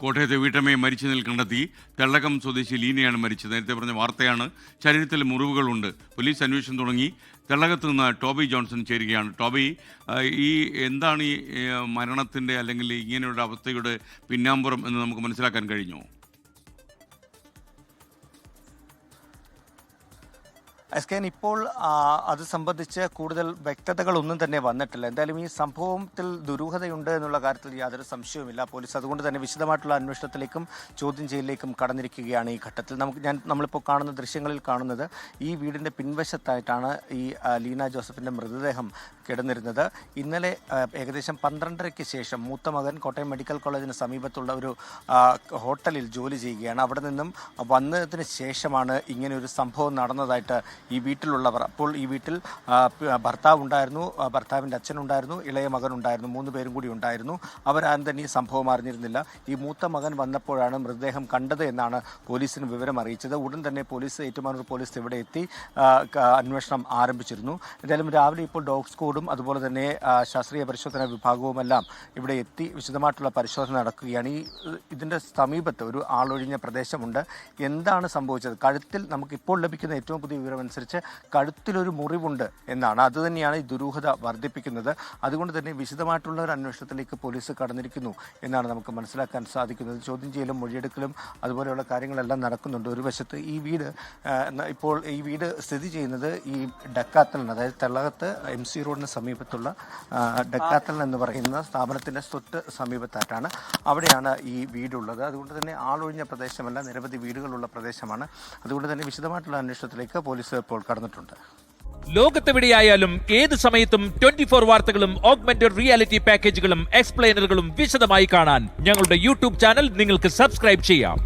കോട്ടയത്തെ വീട്ടമ്മയെ മരിച്ച നിലയിൽ കണ്ടെത്തി. തെള്ളകം സ്വദേശി ലീനയാണ് മരിച്ചത്. നേരത്തെ പറഞ്ഞ വാർത്തയാണ്. ശരീരത്തിൽ മുറിവുകളുണ്ട്. പോലീസ് അന്വേഷണം തുടങ്ങി. തെള്ളകത്ത് നിന്ന് ടോബി ജോൺസൺ ചേരുകയാണ്. ടോബി, എന്താണ് ഈ മരണത്തിൻ്റെ അല്ലെങ്കിൽ ഇങ്ങനെയുള്ള അവസ്ഥയുടെ പിന്നാമ്പുറം എന്ന് നമുക്ക് മനസ്സിലാക്കാൻ കഴിഞ്ഞോ? എസ്കേൻ, ഇപ്പോൾ അത് സംബന്ധിച്ച് കൂടുതൽ വ്യക്തതകളൊന്നും തന്നെ വന്നിട്ടില്ല. എന്തായാലും ഈ സംഭവത്തിൽ ദുരൂഹതയുണ്ട് എന്നുള്ള കാര്യത്തിൽ യാതൊരു സംശയവുമില്ല. പോലീസ് അതുകൊണ്ട് തന്നെ വിശദമായിട്ടുള്ള അന്വേഷണത്തിലേക്കും ചോദ്യം ചെയ്യലിലേക്കും കടന്നിരിക്കുകയാണ് ഈ ഘട്ടത്തിൽ. നമ്മളിപ്പോൾ കാണുന്ന ദൃശ്യങ്ങളിൽ കാണുന്നത് ഈ വീടിൻ്റെ പിൻവശത്തായിട്ടാണ് ഈ ലീന ജോസഫിൻ്റെ മൃതദേഹം കിടന്നിരുന്നത്. ഇന്നലെ ഏകദേശം 12:30-ക്ക് ശേഷം മൂത്ത മകൻ കോട്ടയം മെഡിക്കൽ കോളേജിന് സമീപത്തുള്ള ഒരു ഹോട്ടലിൽ ജോലി ചെയ്യുകയാണ്. അവിടെ നിന്നും വന്നതിന് ശേഷമാണ് ഇങ്ങനെ ഒരു സംഭവം നടന്നതായിട്ട് ഈ വീട്ടിലുള്ളവർ. അപ്പോൾ ഈ വീട്ടിൽ ഭർത്താവ് ഉണ്ടായിരുന്നു, ഭർത്താവിൻ്റെ അച്ഛനുണ്ടായിരുന്നു, ഇളയ മകനുണ്ടായിരുന്നു, 3 പേരും കൂടി ഉണ്ടായിരുന്നു. അവരാരും തന്നെ ഈ സംഭവം അറിഞ്ഞിരുന്നില്ല. ഈ മൂത്ത മകൻ വന്നപ്പോഴാണ് മൃതദേഹം കണ്ടത് എന്നാണ് പോലീസിന് വിവരം അറിയിച്ചത്. ഉടൻ തന്നെ ഏറ്റുമാനൂർ പോലീസ് ഇവിടെ എത്തി അന്വേഷണം ആരംഭിച്ചിരുന്നു. എന്തായാലും രാവിലെ ഇപ്പോൾ ഡോഗ് സ്ക്വാഡും അതുപോലെ തന്നെ ശാസ്ത്രീയ പരിശോധനാ വിഭാഗവുമെല്ലാം ഇവിടെ എത്തി വിശദമായിട്ടുള്ള പരിശോധന നടക്കുകയാണ്. ഇതിൻ്റെ സമീപത്ത് ഒരു ആളൊഴിഞ്ഞ പ്രദേശമുണ്ട്. എന്താണ് സംഭവിച്ചത്? കഴുത്തിൽ നമുക്കിപ്പോൾ ലഭിക്കുന്ന ഏറ്റവും പുതിയ വിവരം അനുസരിച്ച് കഴുത്തിലൊരു മുറിവുണ്ട് എന്നാണ്. അതുതന്നെയാണ് ഈ ദുരൂഹത വർദ്ധിപ്പിക്കുന്നത്. അതുകൊണ്ട് തന്നെ വിശദമായിട്ടുള്ള ഒരു അന്വേഷണത്തിലേക്ക് പോലീസ് കടന്നിരിക്കുന്നു എന്നാണ് നമുക്ക് മനസ്സിലാക്കാൻ സാധിക്കുന്നത്. ചോദ്യം ചെയ്യലും മൊഴിയെടുക്കലും അതുപോലെയുള്ള കാര്യങ്ങളെല്ലാം നടക്കുന്നുണ്ട്. ഒരു വശത്ത് ഇപ്പോൾ ഈ വീട് സ്ഥിതി ചെയ്യുന്നത് ഈ ഡക്കാത്തലൻ, അതായത് തെള്ളകത്ത് MC റോഡിന് സമീപത്തുള്ള ഡക്കാത്തലൻ എന്ന് പറയുന്ന സ്ഥാപനത്തിൻ്റെ സമീപത്തായിട്ടാണ്. അവിടെയാണ് ഈ വീടുള്ളത്. അതുകൊണ്ട് തന്നെ ആളൊഴിഞ്ഞ പ്രദേശമല്ല, നിരവധി വീടുകളുള്ള പ്രദേശമാണ്. അതുകൊണ്ട് തന്നെ വിശദമായിട്ടുള്ള അന്വേഷണത്തിലേക്ക് പോലീസ് ഇപ്പോൾ കടന്നിട്ടുണ്ട്. ലോകത്തെവിടെയായാലും ഏത് സമയത്തും 24 വാർത്തകളും ഓഗ്മെന്റഡ് റിയാലിറ്റി പാക്കേജുകളും എക്സ്പ്ലെയിനറുകളും വിശദമായി കാണാൻ ഞങ്ങളുടെ YouTube ചാനൽ നിങ്ങൾക്ക് സബ്സ്ക്രൈബ് ചെയ്യാം.